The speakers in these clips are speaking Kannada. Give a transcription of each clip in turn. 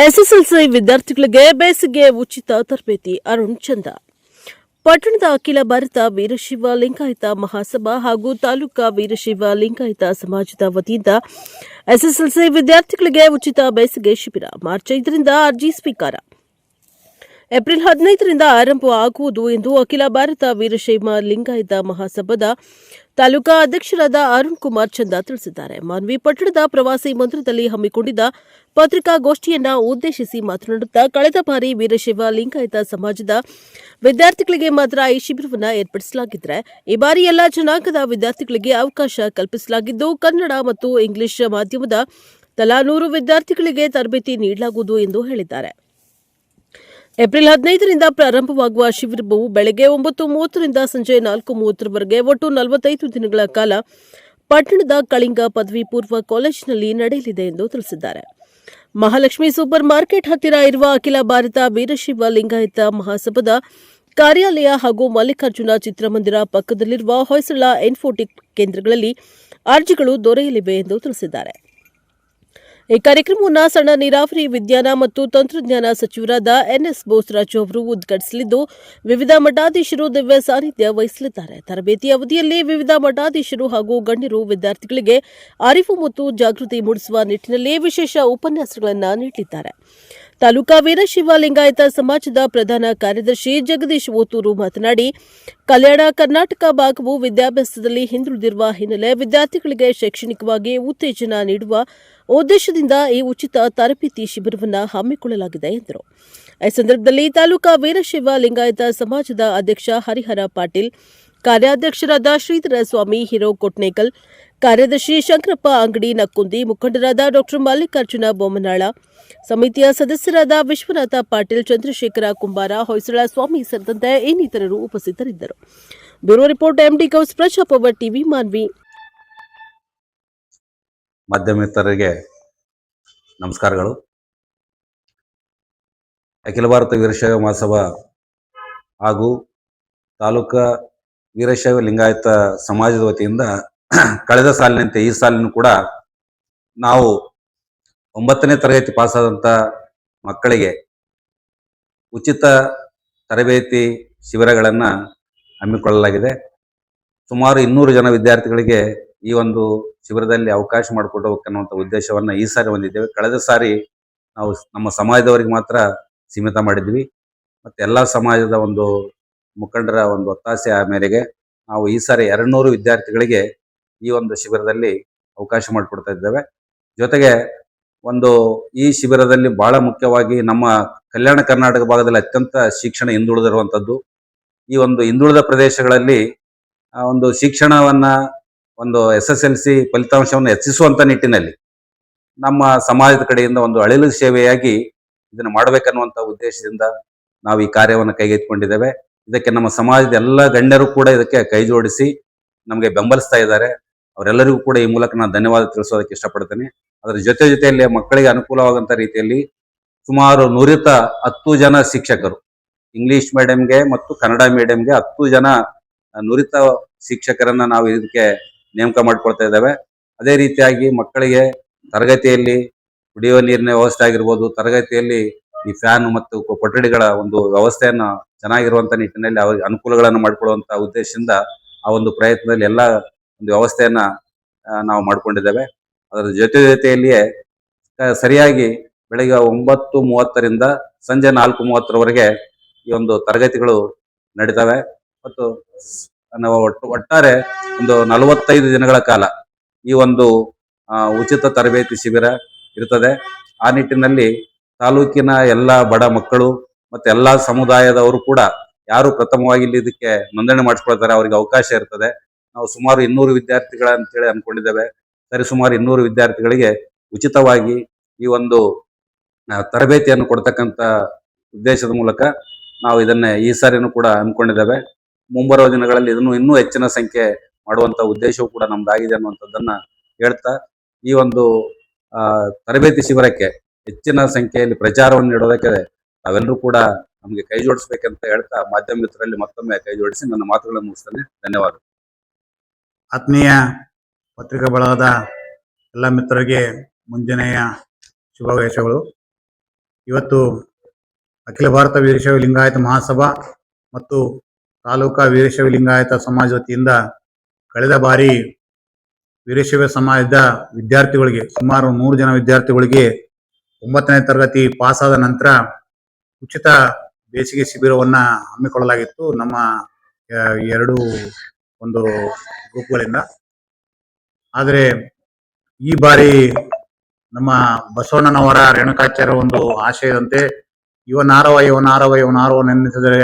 ಎಸ್ಎಸ್ಎಲ್ಸಿ ವಿದ್ಯಾರ್ಥಿಗಳಿಗೆ ಬೇಸಿಗೆ ಉಚಿತ ತರಬೇತಿ. ಅರುಣ್ ಚಂದ. ಪಟ್ಟಣದ ಅಖಿಲ ಭಾರತ ವೀರಶೈವ ಲಿಂಗಾಯತ ಮಹಾಸಭಾ ಹಾಗೂ ತಾಲೂಕಾ ವೀರಶೈವ ಲಿಂಗಾಯತ ಸಮಾಜದ ವತಿಯಿಂದ ಎಸ್ಎಸ್ಎಲ್ಸಿ ವಿದ್ಯಾರ್ಥಿಗಳಿಗೆ ಉಚಿತ ಬೇಸಿಗೆ ಶಿಬಿರ. ಮಾರ್ಚ್ 5ರಿಂದ ಅರ್ಜಿ ಸ್ವೀಕಾರ. ಏಪ್ರಿಲ್ 15ರಿಂದ ಆರಂಭವಾಗುವುದು ಎಂದು ಅಖಿಲ ಭಾರತ ವೀರಶೈವ ಲಿಂಗಾಯತ ಮಹಾಸಭಾದ ತಾಲೂಕಾ ಅಧ್ಯಕ್ಷರಾದ ಅರುಣ್ ಕುಮಾರ್ ಚಂದ ತಿಳಿಸಿದ್ದಾರೆ. ಮಾನ್ವಿ ಪಟ್ಟಣದ ಪ್ರವಾಸಿ ಮಂದಿರದಲ್ಲಿ ಹಮ್ಮಿಕೊಂಡಿದ್ದ ಪತ್ರಿಕಾಗೋಷ್ಠಿಯನ್ನು ಉದ್ದೇಶಿಸಿ ಮಾತನಾಡುತ್ತಾ, ಕಳೆದ ಬಾರಿ ವೀರಶೈವ ಲಿಂಗಾಯತ ಸಮಾಜದ ವಿದ್ಯಾರ್ಥಿಗಳಿಗೆ ಮಾತ್ರ ಈ ಶಿಬಿರವನ್ನು ಏರ್ಪಡಿಸಲಾಗಿದ್ದರೆ, ಈ ಬಾರಿ ಎಲ್ಲ ಜನಾಂಗದ ವಿದ್ಯಾರ್ಥಿಗಳಿಗೆ ಅವಕಾಶ ಕಲ್ಪಿಸಲಾಗಿದ್ದು, ಕನ್ನಡ ಮತ್ತು ಇಂಗ್ಲಿಷ್ ಮಾಧ್ಯಮದ ತಲಾ 100 ವಿದ್ಯಾರ್ಥಿಗಳಿಗೆ ತರಬೇತಿ ನೀಡಲಾಗುವುದು ಎಂದು ಹೇಳಿದ್ದಾರೆ. ಏಪ್ರಿಲ್ 15ರಿಂದ ಪ್ರಾರಂಭವಾಗುವ ಶಿಬಿರವು ಬೆಳಗ್ಗೆ 9:30ರಿಂದ ಸಂಜೆ 4:30ರವರೆಗೆ ಒಟ್ಟು 45 ದಿನಗಳ ಕಾಲ ಪಟ್ಟಣದ ಕಳಿಂಗ ಪದವಿ ಪೂರ್ವ ಕಾಲೇಜಿನಲ್ಲಿ ನಡೆಯಲಿದೆ ಎಂದು ತಿಳಿಸಿದ್ದಾರೆ. ಮಹಾಲಕ್ಷ್ಮಿ ಸೂಪರ್ ಮಾರ್ಕೆಟ್ ಹತ್ತಿರ ಇರುವ ಅಖಿಲ ಭಾರತ ವೀರಶೈವ ಲಿಂಗಾಯತ ಮಹಾಸಭಾದ ಕಾರ್ಯಾಲಯ ಹಾಗೂ ಮಲ್ಲಿಕಾರ್ಜುನ ಚಿತ್ರಮಂದಿರ ಪಕ್ಕದಲ್ಲಿರುವ ಹೊಯ್ಸಳ ಇನ್ಫೋಟೆಕ್ ಕೇಂದ್ರಗಳಲ್ಲಿ ಅರ್ಜಿಗಳು ದೊರೆಯಲಿವೆ ಎಂದು ತಿಳಿಸಿದ್ದಾರೆ. ಈ ಕಾರ್ಯಕ್ರಮವನ್ನು ಸಣ್ಣ ನೀರಾವರಿ ವಿಜ್ಞಾನ ಮತ್ತು ತಂತ್ರಜ್ಞಾನ ಸಚಿವರಾದ ಎನ್ಎಸ್ ಬೋಸರಾಜು ಅವರು ಉದ್ಘಾಟಿಸಲಿದ್ದು, ವಿವಿಧ ಮಠಾಧೀಶರು ದಿವ್ಯ ಸಾನ್ನಿಧ್ಯ ವಹಿಸಲಿದ್ದಾರೆ. ತರಬೇತಿ ಅವಧಿಯಲ್ಲಿ ವಿವಿಧ ಮಠಾಧೀಶರು ಹಾಗೂ ಗಣ್ಯರು ವಿದ್ಯಾರ್ಥಿಗಳಿಗೆ ಅರಿವು ಮತ್ತು ಜಾಗೃತಿ ಮೂಡಿಸುವ ನಿಟ್ಟಿನಲ್ಲಿ ವಿಶೇಷ ಉಪನ್ಯಾಸಗಳನ್ನು ನೀಡಲಿದ್ದಾರೆ. ತಾಲೂಕಾ ವೀರಶೈವ ಲಿಂಗಾಯತ ಸಮಾಜದ ಪ್ರಧಾನ ಕಾರ್ಯದರ್ಶಿ ಜಗದೀಶ್ ಓತೂರು ಮಾತನಾಡಿ, ಕಲ್ಯಾಣ ಕರ್ನಾಟಕ ಭಾಗವು ವಿದ್ಯಾಭ್ಯಾಸದಲ್ಲಿ ಹಿಂದುಳಿದಿರುವ ಹಿನ್ನೆಲೆ ವಿದ್ಯಾರ್ಥಿಗಳಿಗೆ ಶೈಕ್ಷಣಿಕವಾಗಿ ಉತ್ತೇಜನ ನೀಡುವ ಉದ್ದೇಶದಿಂದ ಈ ಉಚಿತ ತರಬೇತಿ ಶಿಬಿರವನ್ನು ಹಮ್ಮಿಕೊಳ್ಳಲಾಗಿದೆ ಎಂದರು. ಈ ಸಂದರ್ಭದಲ್ಲಿ ತಾಲೂಕಾ ವೀರಶೈವ ಲಿಂಗಾಯತ ಸಮಾಜದ ಅಧ್ಯಕ್ಷ ಹರಿಹರ ಪಾಟೀಲ್, ಕಾರ್ಯಾಧ್ಯಕ್ಷರಾದ ಶ್ರೀಧರ ಸ್ವಾಮಿ ಹಿರೋಕೊಟ್ನೇಕಲ್, ಕಾರ್ಯದರ್ಶಿ ಶಂಕರಪ್ಪ ಅಂಗಡಿ ನಕ್ಕುಂದಿ, ಮುಖಂಡರಾದ ಡಾ ಮಲ್ಲಿಕಾರ್ಜುನ ಬೊಮ್ಮನಾಳ, ಸಮಿತಿಯ ಸದಸ್ಯರಾದ ವಿಶ್ವನಾಥ ಪಾಟೀಲ್, ಚಂದ್ರಶೇಖರ ಕುಂಬಾರ, ಹೊಯ್ಸಳ ಸ್ವಾಮಿ ಸೇರಿದಂತೆ ಇನ್ನಿತರರು ಉಪಸ್ಥಿತರಿದ್ದರು. Bureau report MD Ghouse, Praja power TV, Manvi. ಮಾಧ್ಯಮಿತರಿಗೆ ನಮಸ್ಕಾರಗಳು. ಅಖಿಲ ಭಾರತ ವೀರಶೈವ ಮಹಾಸಭಾ ಹಾಗೂ ತಾಲೂಕಾ ವೀರಶೈವ ಲಿಂಗಾಯತ ಸಮಾಜದ ವತಿಯಿಂದ ಕಳೆದ ಸಾಲಿನಂತೆ ಈ ಸಾಲಿನೂ ಕೂಡ ನಾವು 9ನೇ ತರಗತಿ ಪಾಸಾದಂಥ ಮಕ್ಕಳಿಗೆ ಉಚಿತ ತರಬೇತಿ ಶಿಬಿರಗಳನ್ನು ಹಮ್ಮಿಕೊಳ್ಳಲಾಗಿದೆ. ಸುಮಾರು 200 ಜನ ವಿದ್ಯಾರ್ಥಿಗಳಿಗೆ ಈ ಒಂದು ಶಿಬಿರದಲ್ಲಿ ಅವಕಾಶ ಮಾಡಿಕೊಡಬೇಕನ್ನುವಂಥ ಉದ್ದೇಶವನ್ನು ಈ ಸಾರಿ ಹೊಂದಿದ್ದೇವೆ. ಕಳೆದ ಸಾರಿ ನಾವು ನಮ್ಮ ಸಮಾಜದವರಿಗೆ ಮಾತ್ರ ಸೀಮಿತ ಮಾಡಿದ್ವಿ. ಮತ್ತು ಎಲ್ಲ ಸಮಾಜದ ಒಂದು ಮುಖಂಡರ ಒಂದು ಒತ್ತಾಸೆ ಮೇರೆಗೆ ನಾವು ಈ ಸಾರಿ 200 ವಿದ್ಯಾರ್ಥಿಗಳಿಗೆ ಈ ಒಂದು ಶಿಬಿರದಲ್ಲಿ ಅವಕಾಶ ಮಾಡಿಕೊಡ್ತಾ ಇದ್ದೇವೆ. ಜೊತೆಗೆ ಈ ಶಿಬಿರದಲ್ಲಿ ಬಹಳ ಮುಖ್ಯವಾಗಿ ನಮ್ಮ ಕಲ್ಯಾಣ ಕರ್ನಾಟಕ ಭಾಗದಲ್ಲಿ ಅತ್ಯಂತ ಶಿಕ್ಷಣ ಹಿಂದುಳಿದಿರುವಂಥದ್ದು. ಈ ಒಂದು ಹಿಂದುಳಿದ ಪ್ರದೇಶಗಳಲ್ಲಿ ಒಂದು ಶಿಕ್ಷಣವನ್ನ SSLC ಫಲಿತಾಂಶವನ್ನು ಹೆಚ್ಚಿಸುವಂತ ನಿಟ್ಟಿನಲ್ಲಿ ನಮ್ಮ ಸಮಾಜದ ಕಡೆಯಿಂದ ಒಂದು ಅಳಿಲು ಸೇವೆಯಾಗಿ ಇದನ್ನು ಮಾಡಬೇಕನ್ನುವಂಥ ಉದ್ದೇಶದಿಂದ ನಾವು ಈ ಕಾರ್ಯವನ್ನು ಕೈಗೆತ್ತಿಕೊಂಡಿದ್ದೇವೆ. ಇದಕ್ಕೆ ನಮ್ಮ ಸಮಾಜದ ಎಲ್ಲ ಗಣ್ಯರು ಕೂಡ ಇದಕ್ಕೆ ಕೈ ಜೋಡಿಸಿ ನಮಗೆ ಬೆಂಬಲಿಸ್ತಾ ಇದ್ದಾರೆ. ಅವರೆಲ್ಲರಿಗೂ ಕೂಡ ಈ ಮೂಲಕ ನಾನು ಧನ್ಯವಾದ ತಿಳಿಸೋದಕ್ಕೆ ಇಷ್ಟಪಡ್ತೇನೆ. ಅದರ ಜೊತೆಯಲ್ಲಿ ಮಕ್ಕಳಿಗೆ ಅನುಕೂಲವಾಗುವಂಥ ರೀತಿಯಲ್ಲಿ ಸುಮಾರು 110 ಜನ ಶಿಕ್ಷಕರು, ಇಂಗ್ಲಿಷ್ ಮೀಡಿಯಂಗೆ ಮತ್ತು ಕನ್ನಡ ಮೀಡಿಯಂಗೆ 10 ಜನ ನುರಿತ ಶಿಕ್ಷಕರನ್ನ ನಾವು ಇದಕ್ಕೆ ನೇಮಕ ಮಾಡ್ಕೊಳ್ತಾ ಇದ್ದೇವೆ. ಅದೇ ರೀತಿಯಾಗಿ ಮಕ್ಕಳಿಗೆ ತರಗತಿಯಲ್ಲಿ ಕುಡಿಯುವ ನೀರಿನ ವ್ಯವಸ್ಥೆ ಆಗಿರ್ಬೋದು, ತರಗತಿಯಲ್ಲಿ ಈ ಫ್ಯಾನ್ ಮತ್ತು ಕೊಠಡಿಗಳ ಒಂದು ವ್ಯವಸ್ಥೆಯನ್ನ ಚೆನ್ನಾಗಿರುವಂತ ನಿಟ್ಟಿನಲ್ಲಿ ಅವರಿಗೆ ಅನುಕೂಲಗಳನ್ನು ಮಾಡಿಕೊಳ್ಳುವಂತ ಉದ್ದೇಶದಿಂದ ಆ ಒಂದು ಪ್ರಯತ್ನದಲ್ಲಿ ಎಲ್ಲ ಒಂದು ವ್ಯವಸ್ಥೆಯನ್ನ ನಾವು ಮಾಡ್ಕೊಂಡಿದ್ದೇವೆ. ಅದರ ಜೊತೆಯಲ್ಲಿಯೇ ಸರಿಯಾಗಿ ಬೆಳಗ್ಗೆ 9:30ರಿಂದ ಸಂಜೆ 4:30ರವರೆಗೆ ಈ ಒಂದು ತರಗತಿಗಳು ನಡೀತವೆ. ಮತ್ತು ನಾವು ಒಟ್ಟಾರೆ 45 ದಿನಗಳ ಕಾಲ ಈ ಒಂದು ಉಚಿತ ತರಬೇತಿ ಶಿಬಿರ ಇರ್ತದೆ. ಆ ನಿಟ್ಟಿನಲ್ಲಿ ತಾಲೂಕಿನ ಎಲ್ಲ ಬಡ ಮಕ್ಕಳು ಮತ್ತೆ ಎಲ್ಲಾ ಸಮುದಾಯದವರು ಕೂಡ ಯಾರು ಪ್ರಥಮವಾಗಿ ಇಲ್ಲಿ ಇದಕ್ಕೆ ನೋಂದಣಿ ಮಾಡಿಸ್ಕೊಳ್ತಾರೆ ಅವರಿಗೆ ಅವಕಾಶ ಇರ್ತದೆ. ನಾವು ಸುಮಾರು 200 ವಿದ್ಯಾರ್ಥಿಗಳ ಅಂತೇಳಿ ಅನ್ಕೊಂಡಿದ್ದೇವೆ. ಸುಮಾರು 200 ವಿದ್ಯಾರ್ಥಿಗಳಿಗೆ ಉಚಿತವಾಗಿ ಈ ಒಂದು ತರಬೇತಿಯನ್ನು ಕೊಡ್ತಕ್ಕಂಥ ಉದ್ದೇಶದ ಮೂಲಕ ನಾವು ಇದನ್ನೇ ಈ ಸಾರಿನೂ ಕೂಡ ಹಮ್ಮಿಕೊಂಡಿದ್ದೇವೆ. ಮುಂಬರುವ ದಿನಗಳಲ್ಲಿ ಇದನ್ನು ಇನ್ನೂ ಹೆಚ್ಚಿನ ಸಂಖ್ಯೆ ಮಾಡುವಂತ ಉದ್ದೇಶವೂ ಕೂಡ ನಮ್ದಾಗಿದೆ ಅನ್ನುವಂಥದ್ದನ್ನ ಹೇಳ್ತಾ, ಈ ಒಂದು ತರಬೇತಿ ಶಿಬಿರಕ್ಕೆ ಹೆಚ್ಚಿನ ಸಂಖ್ಯೆಯಲ್ಲಿ ಪ್ರಚಾರವನ್ನು ನೀಡೋದಕ್ಕೆ ತಾವೆಲ್ಲರೂ ಕೂಡ ನಮಗೆ ಕೈ ಜೋಡಿಸ್ಬೇಕಂತ ಹೇಳ್ತಾ ಮಾಧ್ಯಮ ಮಿತ್ರರಲ್ಲಿ ಮತ್ತೊಮ್ಮೆ ಕೈ ಜೋಡಿಸಿ ನನ್ನ ಮಾತುಗಳನ್ನು ಮುಗಿಸ್ತೇನೆ. ಧನ್ಯವಾದ. ಆತ್ಮೀಯ ಪತ್ರಿಕಾ ಬಳಗದ ಎಲ್ಲ ಮಿತ್ರರಿಗೆ ಮುಂಜಾನೆಯ ಶುಭಾಶಯಗಳು. ಇವತ್ತು ಅಖಿಲ ಭಾರತ ವೀರಶೈವ ಲಿಂಗಾಯತ ಮಹಾಸಭಾ ಮತ್ತು ತಾಲೂಕಾ ವೀರಶೈವ ಲಿಂಗಾಯತ ಸಮಾಜ ವತಿಯಿಂದ ಕಳೆದ ಬಾರಿ ವೀರಶೈವ ಸಮಾಜದ ವಿದ್ಯಾರ್ಥಿಗಳಿಗೆ ಸುಮಾರು 100 ಜನ ವಿದ್ಯಾರ್ಥಿಗಳಿಗೆ 9ನೇ ತರಗತಿ ಪಾಸ್ ಆದ ನಂತರ ಉಚಿತ ಬೇಸಿಗೆ ಶಿಬಿರವನ್ನ ಹಮ್ಮಿಕೊಳ್ಳಲಾಗಿತ್ತು ನಮ್ಮ ಎರಡು ಒಂದು ಗ್ರೂಪ್ಗಳಿಂದ. ಆದರೆ ಈ ಬಾರಿ ನಮ್ಮ ಬಸವಣ್ಣನವರ ರೇಣುಕಾಚಾರ್ಯ ಒಂದು ಆಶಯದಂತೆ ಇವನಾರವ ಇವನಾರವ ಇವನಾರವ ನೆನೆಸಿದರೆ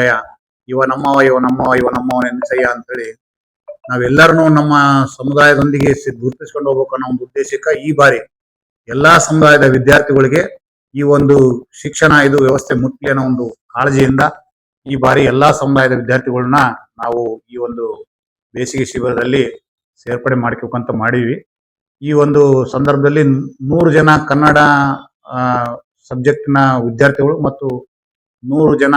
ಇವ ನಮ್ಮವ ನೆನೆಸಯ್ಯ ಅಂತೇಳಿ ನಾವೆಲ್ಲರನ್ನೂ ನಮ್ಮ ಸಮುದಾಯದೊಂದಿಗೆ ಗುರುತಿಸ್ಕೊಂಡು ಹೋಗ್ಬೇಕು ಅನ್ನೋ ಒಂದು ಉದ್ದೇಶಕ್ಕೆ ಈ ಬಾರಿ ಎಲ್ಲಾ ಸಮುದಾಯದ ವಿದ್ಯಾರ್ಥಿಗಳಿಗೆ ಈ ಒಂದು ಶಿಕ್ಷಣ ಇದು ವ್ಯವಸ್ಥೆ ಮುಟ್ಲಿ ಅನ್ನೋ ಒಂದು ಕಾಳಜಿಯಿಂದ ಈ ಬಾರಿ ಎಲ್ಲಾ ಸಮುದಾಯದ ವಿದ್ಯಾರ್ಥಿಗಳನ್ನ ನಾವು ಈ ಒಂದು ಬೇಸಿಗೆ ಶಿಬಿರದಲ್ಲಿ ಸೇರ್ಪಡೆ ಮಾಡ್ಕೋಬೇಕಂತ ಮಾಡೀವಿ. ಈ ಒಂದು ಸಂದರ್ಭದಲ್ಲಿ 100 ಜನ ಕನ್ನಡ ಸಬ್ಜೆಕ್ಟ್ನ ವಿದ್ಯಾರ್ಥಿಗಳು ಮತ್ತು 100 ಜನ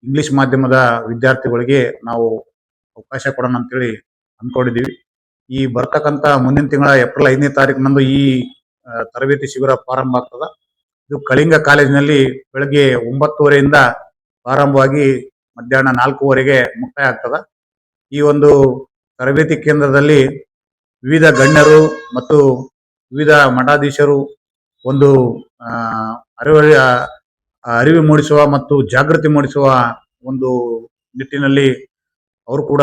ಇಂಗ್ಲಿಷ್ ಮಾಧ್ಯಮದ ವಿದ್ಯಾರ್ಥಿಗಳಿಗೆ ನಾವು ಅವಕಾಶ ಕೊಡೋಣ ಅಂತೇಳಿ ಅಂದ್ಕೊಂಡಿದ್ದೀವಿ. ಈ ಬರ್ತಕ್ಕಂಥ ಮುಂದಿನ ತಿಂಗಳ ಏಪ್ರಿಲ್ 5ನೇ ತಾರೀಕಿನಂದು ಈ ತರಬೇತಿ ಶಿಬಿರ ಪ್ರಾರಂಭ ಆಗ್ತದ. ಇದು ಕಳಿಂಗ ಕಾಲೇಜಿನಲ್ಲಿ ಬೆಳಗ್ಗೆ 9:30ರಿಂದ ಪ್ರಾರಂಭವಾಗಿ ಮಧ್ಯಾಹ್ನ 4:00ವರೆಗೆ ಮುಕ್ತಾಯ ಆಗ್ತದ. ಈ ಒಂದು ತರಬೇತಿ ಕೇಂದ್ರದಲ್ಲಿ ವಿವಿಧ ಗಣ್ಯರು ಮತ್ತು ವಿವಿಧ ಮಠಾಧೀಶರು ಒಂದು ಅರಿವು ಮೂಡಿಸುವ ಮತ್ತು ಜಾಗೃತಿ ಮೂಡಿಸುವ ಒಂದು ನಿಟ್ಟಿನಲ್ಲಿ ಅವರು ಕೂಡ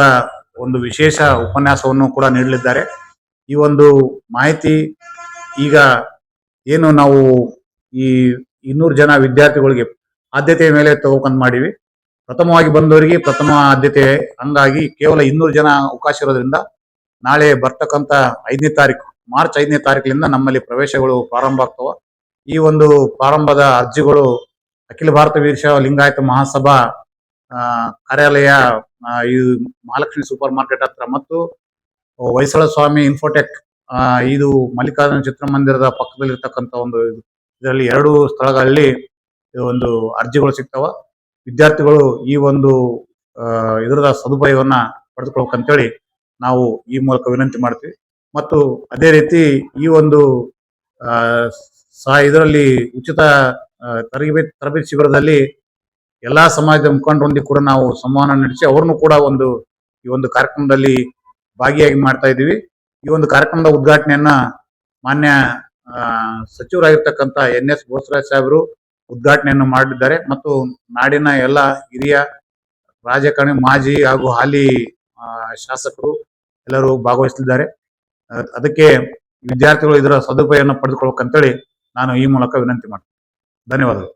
ಒಂದು ವಿಶೇಷ ಉಪನ್ಯಾಸವನ್ನು ಕೂಡ ನೀಡಲಿದ್ದಾರೆ. ಈ ಒಂದು ಮಾಹಿತಿ ಈಗ ಏನು ನಾವು ಈ 200 ಜನ ವಿದ್ಯಾರ್ಥಿಗಳಿಗೆ ಆದ್ಯತೆಯ ಮೇಲೆ ತಗೋಕಂತ ಮಾಡಿವಿ. ಪ್ರಥಮವಾಗಿ ಬಂದವರಿಗೆ ಪ್ರಥಮ ಆದ್ಯತೆ, ಹಂಗಾಗಿ ಕೇವಲ 200 ಜನ ಅವಕಾಶ ಇರೋದ್ರಿಂದ ನಾಳೆ ಬರ್ತಕ್ಕಂಥ 5ನೇ ತಾರೀಕು ಮಾರ್ಚ್ 5ನೇ ತಾರೀಕಿನಿಂದ ನಮ್ಮಲ್ಲಿ ಪ್ರವೇಶಗಳು ಪ್ರಾರಂಭ ಆಗ್ತವ. ಈ ಒಂದು ಪ್ರಾರಂಭದ ಅರ್ಜಿಗಳು ಅಖಿಲ ಭಾರತ ವೀರಶೈವ ಲಿಂಗಾಯತ ಮಹಾಸಭಾ ಕಾರ್ಯಾಲಯ ಇದು ಮಹಾಲಕ್ಷ್ಮಿ ಸೂಪರ್ ಮಾರ್ಕೆಟ್ ಹತ್ರ ಮತ್ತು ಹೊಯ್ಸಳ ಸ್ವಾಮಿ ಇನ್ಫೋಟೆಕ್ ಇದು ಮಲ್ಲಿಕಾರ್ಜುನ ಚಿತ್ರಮಂದಿರದ ಪಕ್ಕದಲ್ಲಿರ್ತಕ್ಕಂಥ ಒಂದು ಇದರಲ್ಲಿ 2 ಸ್ಥಳಗಳಲ್ಲಿ ಒಂದು ಅರ್ಜಿಗಳು ಸಿಗ್ತಾವ. ವಿದ್ಯಾರ್ಥಿಗಳು ಈ ಒಂದು ಇದರದ ಸದುಪಯೋಗವನ್ನ ಪಡೆದುಕೊಳ್ಬೇಕಂತೇಳಿ ನಾವು ಈ ಮೂಲಕ ವಿನಂತಿ ಮಾಡ್ತೀವಿ. ಮತ್ತು ಅದೇ ರೀತಿ ಈ ಒಂದು ಇದರಲ್ಲಿ ಉಚಿತ ತರಬೇತಿ ಶಿಬಿರದಲ್ಲಿ ಎಲ್ಲಾ ಸಮಾಜದ ಮುಖಂಡರೊಂದಿಗೆ ಕೂಡ ನಾವು ಸಂವಹನ ನಡೆಸಿ ಅವ್ರನ್ನು ಕೂಡ ಈ ಒಂದು ಕಾರ್ಯಕ್ರಮದಲ್ಲಿ ಭಾಗಿಯಾಗಿ ಮಾಡ್ತಾ ಇದ್ದೀವಿ. ಈ ಒಂದು ಕಾರ್ಯಕ್ರಮದ ಉದ್ಘಾಟನೆಯನ್ನ ಮಾನ್ಯ ಸಚಿವರಾಗಿರ್ತಕ್ಕಂಥ NS ಬೋಸರಾಜ್ ಸಾಹೇಬರು ಉದ್ಘಾಟನೆಯನ್ನು ಮಾಡಿದ್ದಾರೆ ಮತ್ತು ನಾಡಿನ ಎಲ್ಲ ಹಿರಿಯ ರಾಜಕಾರಣಿ, ಮಾಜಿ ಹಾಗೂ ಹಾಲಿ ಶಾಸಕರು ಎಲ್ಲರೂ ಭಾಗವಹಿಸಲಿದ್ದಾರೆ. ಅದಕ್ಕೆ ವಿದ್ಯಾರ್ಥಿಗಳು ಇದರ ಸದುಪಯೋಗವನ್ನು ಪಡೆದುಕೊಳ್ಬೇಕಂತೇಳಿ ನಾನು ಈ ಮೂಲಕ ವಿನಂತಿ ಮಾಡ್ತೀನಿ. ಧನ್ಯವಾದಗಳು.